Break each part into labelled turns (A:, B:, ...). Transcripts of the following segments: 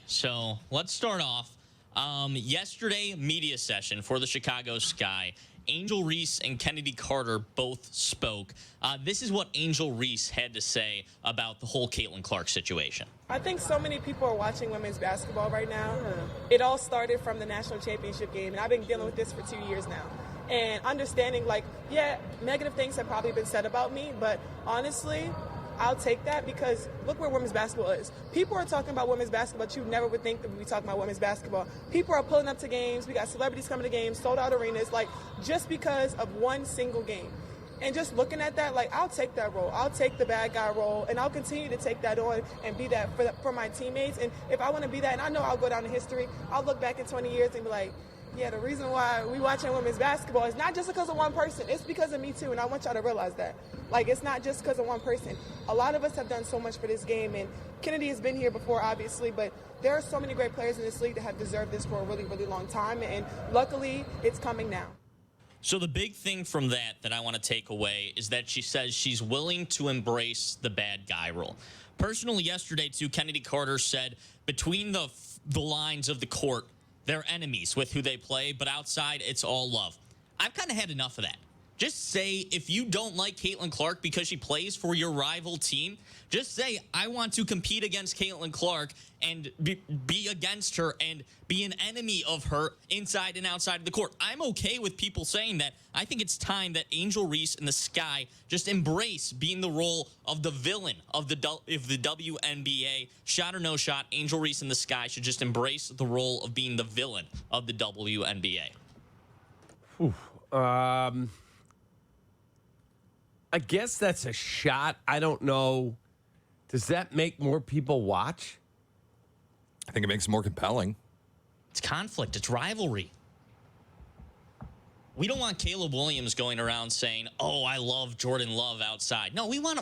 A: So let's start off. Yesterday, media session for the Chicago Sky. Angel Reese and Chennedy Carter both spoke. This is what Angel Reese had to say about the whole Caitlin Clark situation.
B: I think so many people are watching women's basketball right now. It all started from the national championship game, and I've been dealing with this for 2 years now. And understanding, negative things have probably been said about me, but honestly, I'll take that because look where women's basketball is. People are talking about women's basketball, but you never would think that we'd be talking about women's basketball. People are pulling up to games. We got celebrities coming to games, sold out arenas, just because of one single game. And just looking at that, I'll take that role. I'll take the bad guy role, and I'll continue to take that on and be that for my teammates. And if I want to be that, and I know I'll go down in history, I'll look back in 20 years and be like, yeah, the reason why we watching women's basketball is not just because of one person. It's because of me, too, and I want y'all to realize that. It's not just because of one person. A lot of us have done so much for this game, and Chennedy has been here before, obviously, but there are so many great players in this league that have deserved this for a really, really long time, and luckily, it's coming now.
A: So the big thing from that I want to take away is that she says she's willing to embrace the bad guy role. Personally, yesterday, too, Chennedy Carter said between the lines of the court, they're enemies with who they play, but outside, it's all love. I've kind of had enough of that. Just say if you don't like Caitlin Clark because she plays for your rival team, just say, I want to compete against Caitlin Clark and be against her and be an enemy of her inside and outside of the court. I'm okay with people saying that. I think it's time that Angel Reese and the Sky just embrace being the role of the villain of the WNBA. Shot or no shot, Angel Reese and the Sky should just embrace the role of being the villain of the WNBA.
C: I guess that's a shot. I don't know. Does that make more people watch?
D: I think it makes it more compelling.
A: It's conflict. It's rivalry. We don't want Caleb Williams going around saying, oh, I love Jordan Love outside. No, we want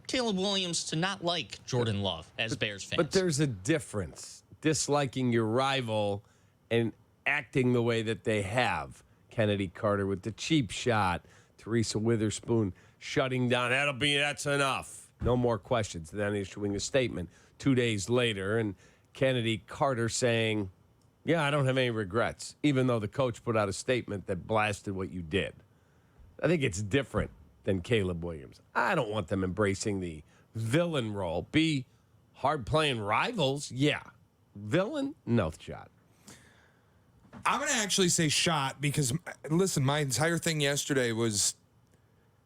A: Caleb Williams to not like Jordan Love as Bears fans.
C: But there's a difference. Disliking your rival and acting the way that they have. Chennedy Carter with the cheap shot. Teresa Witherspoon shutting down. That's enough. No more questions. Then issuing a statement 2 days later, and Chennedy Carter saying, yeah, I don't have any regrets, even though the coach put out a statement that blasted what you did. I think it's different than Caleb Williams. I don't want them embracing the villain role. Be hard-playing rivals, yeah. Villain, no shot.
D: I'm going to actually say shot because, listen, my entire thing yesterday was,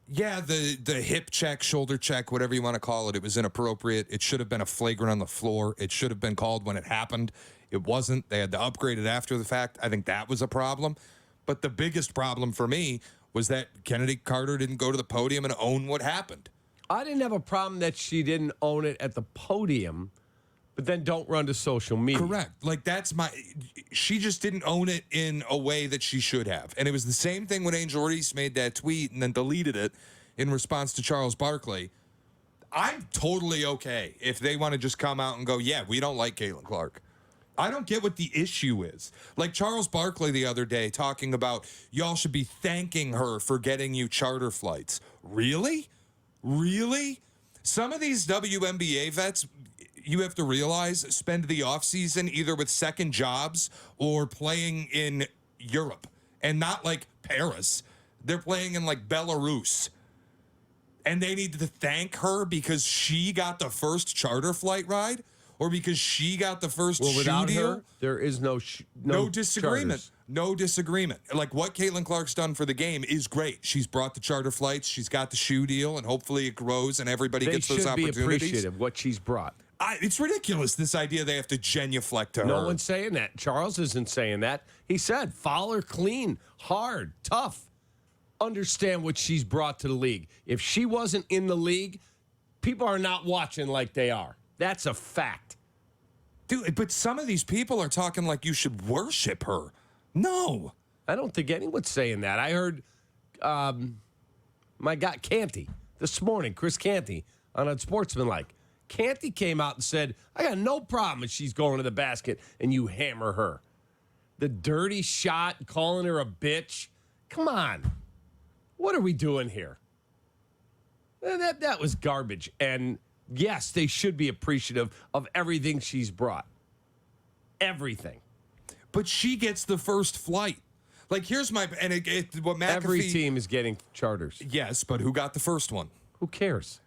D: yeah, the hip check, shoulder check, whatever you want to call it, it was inappropriate. It should have been a flagrant on the floor. It should have been called when it happened. It wasn't. They had to upgrade it after the fact. I think that was a problem. But the biggest problem for me was that Chennedy Carter didn't go to the podium and own what happened.
C: I didn't have a problem that she didn't own it at the podium, but then don't run to social media.
D: Correct. She just didn't own it in a way that she should have. And it was the same thing when Angel Reese made that tweet and then deleted it in response to Charles Barkley. I'm totally okay if they want to just come out and go, yeah, we don't like Caitlin Clark. I don't get what the issue is. Like Charles Barkley the other day talking about y'all should be thanking her for getting you charter flights. Really? Really? Some of these WNBA vets, you have to realize, spend the offseason either with second jobs or playing in Europe. And not like Paris. They're playing in Belarus. And they need to thank her because she got the first charter flight ride? Or because she got the first shoe
C: without
D: deal?
C: her, there is no
D: disagreement.
C: Charters.
D: No disagreement. Like what Caitlin Clark's done for the game is great. She's brought the charter flights. She's got the shoe deal, and hopefully it grows and everybody gets those opportunities.
C: They should be appreciative of what she's brought.
D: It's ridiculous, this idea they have to genuflect to her.
C: No one's saying that. Charles isn't saying that. He said, foul her clean, hard, tough. Understand what she's brought to the league. If she wasn't in the league, people are not watching like they are. That's a fact.
D: Dude, but some of these people are talking like you should worship her. No.
C: I don't think anyone's saying that. I heard my guy Canty this morning, Chris Canty, on Unsportsmanlike. Canty came out and said, I got no problem if she's going to the basket and you hammer her. The dirty shot, calling her a bitch. Come on. What are we doing here? That was garbage. And yes, they should be appreciative of everything she's brought. everything.
D: But she gets the first flight. Like, here's what McAfee...
C: Every team is getting charters.
D: Yes, but who got the first one?
C: Who cares?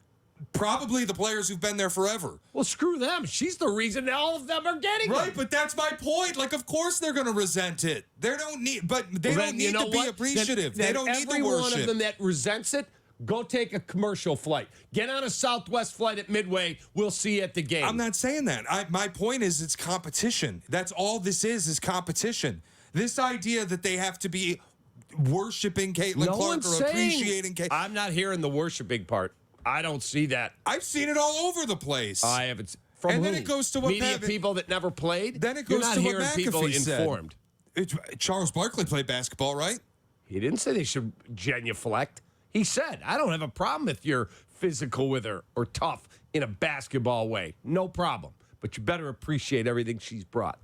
D: Probably the players who've been there forever.
C: Well, screw them. She's the reason all of them are getting them.
D: Right, but that's my point. Like, of course they're going to resent it. They don't need to be appreciative. They don't need the
C: worship. Every one of them that resents it, go take a commercial flight. Get on a Southwest flight at Midway. We'll see you at the game.
D: I'm not saying that. My point is it's competition. That's all this is competition. This idea that they have to be worshiping Caitlin Clark or appreciating Caitlin.
C: I'm not hearing the worshiping part. I don't see that.
D: I've seen it all over the place.
C: I haven't. From
D: and
C: who?
D: then it goes to what
C: media people that never played.
D: Then it goes
C: You're not
D: to
C: hearing
D: what
C: people
D: McAfee said.
C: informed.
D: Charles Barkley played basketball, right?
C: He didn't say they should genuflect. He said, I don't have a problem if you're physical with her or tough in a basketball way. No problem. But you better appreciate everything she's brought.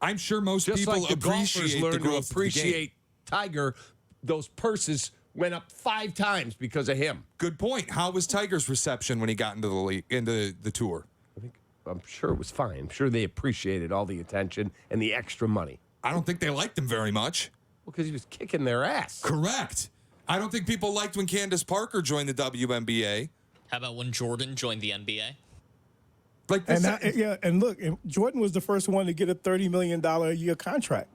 D: I'm sure most
C: Just
D: people
C: like the golfers
D: appreciate
C: learn
D: the
C: to
D: growth
C: appreciate Tiger, those purses went up 5 times because of him.
D: Good point. How was Tiger's reception when he got into the league, into the tour?
C: I'm sure it was fine. I'm sure they appreciated all the attention and the extra money.
D: I don't think they liked him very much.
C: Well, because he was kicking their ass.
D: Correct. I don't think people liked when Candace Parker joined the WNBA.
A: How about when Jordan joined the NBA?
D: Like this,
E: and look, Jordan was the first one to get a $30 million a year contract,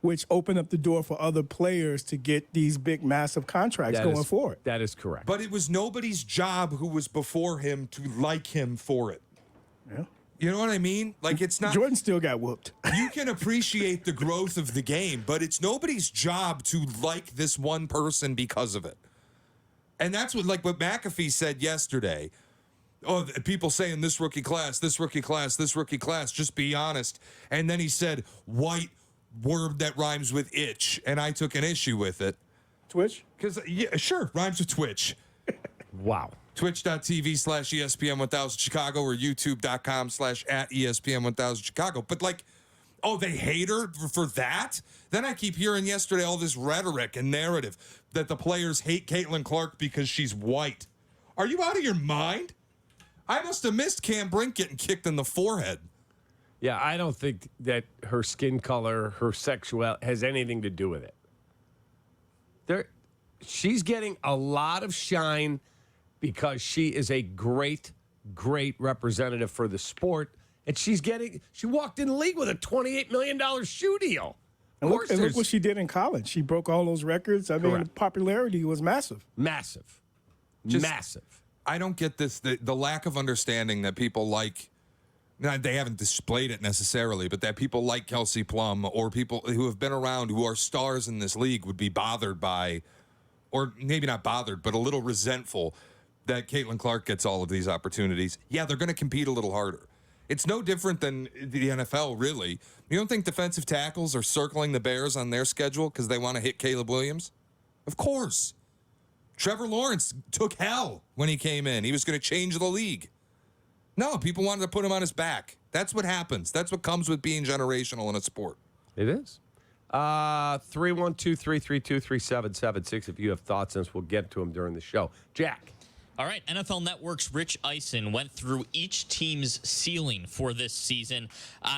E: which opened up the door for other players to get these big, massive contracts going forward.
C: That is correct.
D: But it was nobody's job who was before him to like him for it.
E: Yeah.
D: You know what I mean? Like, it's not...
E: Jordan still got whooped.
D: You can appreciate the growth of the game, but it's nobody's job to like this one person because of it. And that's what McAfee said yesterday. Oh, people saying this rookie class, just be honest. And then he said, white word that rhymes with itch, and I took an issue with it.
E: Twitch?
D: Because, yeah, sure, rhymes with Twitch.
C: Wow.
D: Twitch.tv/ESPN1000 Chicago or YouTube.com/@ESPN1000 Chicago. But they hate her for that? Then I keep hearing yesterday all this rhetoric and narrative that the players hate Caitlin Clark because she's white. Are you out of your mind? I must have missed Cam Brink getting kicked in the forehead.
C: Yeah, I don't think that her skin color, her sexuality has anything to do with it. She's getting a lot of shine because she is a great, great representative for the sport. And she walked in the league with a $28 million shoe deal.
E: And look what she did in college. She broke all those records. I mean, the popularity was massive.
C: Massive.
D: I don't get this, the lack of understanding that people like. Now, they haven't displayed it necessarily, but that people like Kelsey Plum or people who have been around who are stars in this league would be bothered by, or maybe not bothered, but a little resentful that Caitlin Clark gets all of these opportunities. Yeah, they're going to compete a little harder. It's no different than the NFL, really. You don't think defensive tackles are circling the Bears on their schedule because they want to hit Caleb Williams? Of course. Trevor Lawrence took hell when he came in. He was going to change the league. No, people wanted to put him on his back. That's what happens. That's what comes with being generational in a sport.
C: It is. 312-332-3776. If you have thoughts on this, we'll get to them during the show. Jack.
A: All right, NFL Network's Rich Eisen went through each team's ceiling for this season.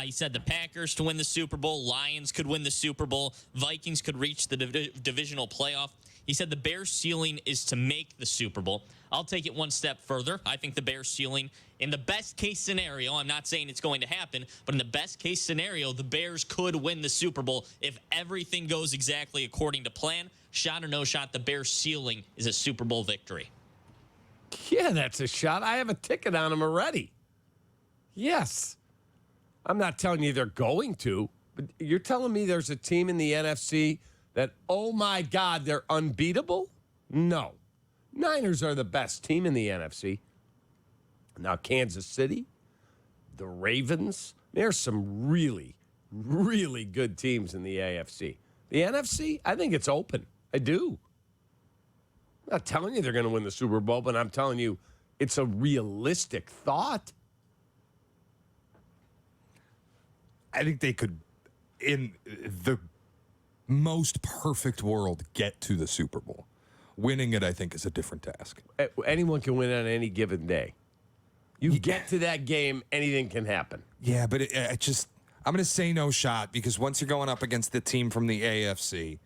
A: He said the Packers to win the Super Bowl, Lions could win the Super Bowl, Vikings could reach the divisional playoff. He said the Bears' ceiling is to make the Super Bowl. I'll take it one step further. I think the Bears' ceiling, in the best-case scenario, I'm not saying it's going to happen, but in the best-case scenario, the Bears could win the Super Bowl if everything goes exactly according to plan. Shot or no shot, the Bears' ceiling is a Super Bowl victory.
C: Yeah, that's a shot. I have a ticket on them already. Yes. I'm not telling you they're going to, but you're telling me there's a team in the NFC that, oh my God, they're unbeatable? No. Niners are the best team in the NFC. Now, Kansas City, the Ravens, there's some really, really good teams in the AFC. The NFC, I think it's open. I do. I'm not telling you they're going to win the Super Bowl, but I'm telling you it's a realistic thought.
D: I think they could, in the most perfect world, get to the Super Bowl. Winning it, I think, is a different task.
C: Anyone can win on any given day. You get to that game, anything can happen.
D: Yeah, but I'm going to say no shot because once you're going up against the team from the AFC,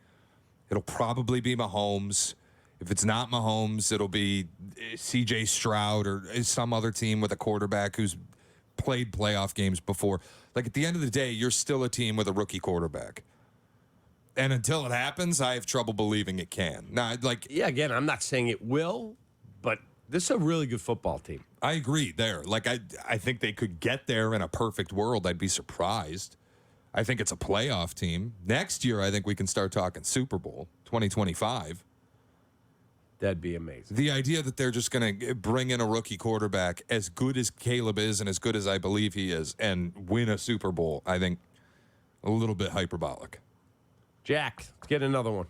D: it'll probably be Mahomes. If it's not Mahomes, it'll be C.J. Stroud or some other team with a quarterback who's played playoff games before. Like, at the end of the day, you're still a team with a rookie quarterback. And until it happens, I have trouble believing it can. Now,
C: Yeah, again, I'm not saying it will, but this is a really good football team.
D: I agree there. Like, I think they could get there in a perfect world. I'd be surprised. I think it's a playoff team. Next year, I think we can start talking Super Bowl 2025.
C: That'd be amazing.
D: The idea that they're just going to bring in a rookie quarterback as good as Caleb is and as good as I believe he is and win a Super Bowl, I think a little bit hyperbolic.
C: Jack, let's get another one.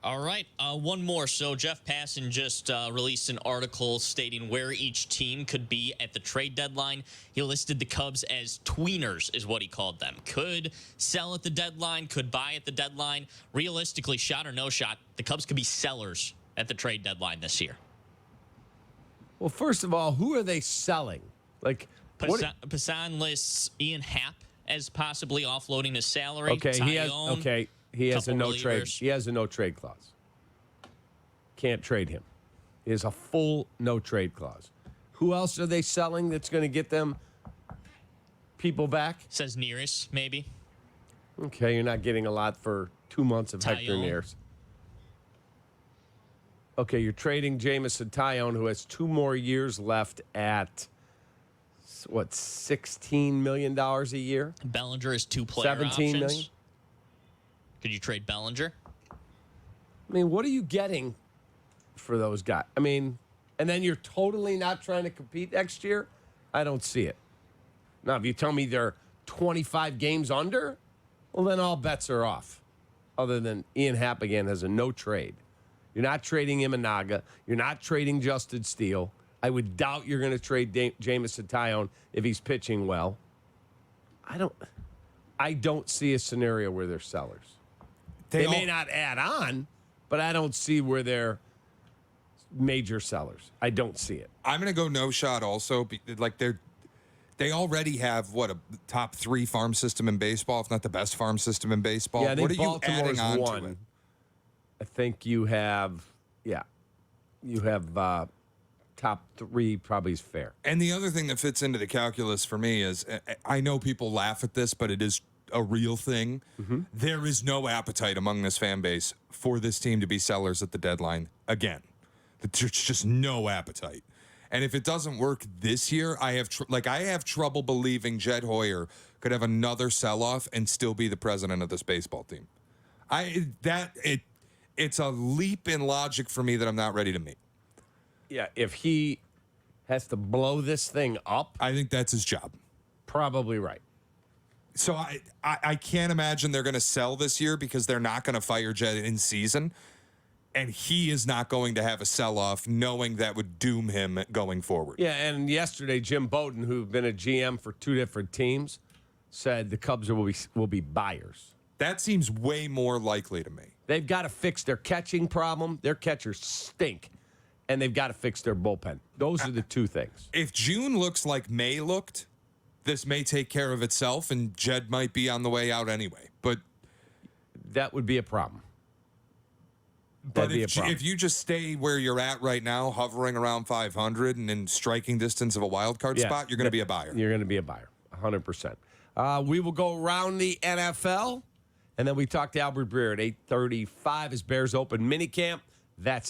A: All right, one more. So Jeff Passan just released an article stating where each team could be at the trade deadline. He listed the Cubs as tweeners, is what he called them. Could sell at the deadline, could buy at the deadline. Realistically, shot or no shot, the Cubs could be sellers at the trade deadline this year.
C: Well, first of all, who are they selling? Like,
A: Passan lists Ian Happ as possibly offloading his salary.
C: Okay, he has a no trade. He has a no trade clause. Can't trade him. He has a full no trade clause. Who else are they selling that's going to get them people back?
A: Says Nearest, maybe.
C: Okay, you're not getting a lot for 2 months of Hector
A: Tyone.
C: Nearest. Okay, you're trading Jamison Tyone, who has 2 more years left at, what, $16 million a year?
A: Bellinger is 2 player
C: 17
A: options.
C: million?
A: Could you trade Bellinger?
C: I mean, what are you getting for those guys? I mean, and then you're totally not trying to compete next year? I don't see it. Now, if you tell me they're 25 games under, well, then all bets are off. Other than Ian Happ, again, has a no trade. You're not trading Imanaga. You're not trading Justin Steele. I would doubt you're going to trade Jamison Tyone if he's pitching well. I don't see a scenario where they're sellers. They may not add on, but I don't see where they're major sellers. I don't see it.
D: I'm going to go no shot also. Like, they already have, what, a top 3 farm system in baseball, if not the best farm system in baseball.
C: Yeah, I think
D: what are you
C: Baltimore's
D: adding on
C: one.
D: to it?
C: I think you have top 3 probably is fair.
D: And the other thing that fits into the calculus for me is, I know people laugh at this, but it is a real thing. Mm-hmm. There is no appetite among this fan base for this team to be sellers at the deadline again. There's just no appetite. And if it doesn't work this year, I have trouble believing Jed Hoyer could have another sell-off and still be the president of this baseball team. It's a leap in logic for me that I'm not ready to meet.
C: Yeah, if he has to blow this thing up,
D: I think that's his job.
C: probably right.
D: So I can't imagine they're going to sell this year because they're not going to fire Jed in season. And he is not going to have a sell-off knowing that would doom him going forward.
C: Yeah, and yesterday, Jim Bowden, who's been a GM for 2 different teams, said the Cubs will be buyers.
D: That seems way more likely to me.
C: They've got to fix their catching problem. Their catchers stink. And they've got to fix their bullpen. Those are the 2 things.
D: If June looks like May looked, this may take care of itself, and Jed might be on the way out anyway. But
C: that would be a problem.
D: But if you just stay where you're at right now, hovering around 500 and in striking distance of a wild card spot, you're going to be a buyer.
C: You're going to be a buyer, 100%. We will go around the NFL, and then we talk to Albert Breer at 8:35 as Bears Open minicamp. That's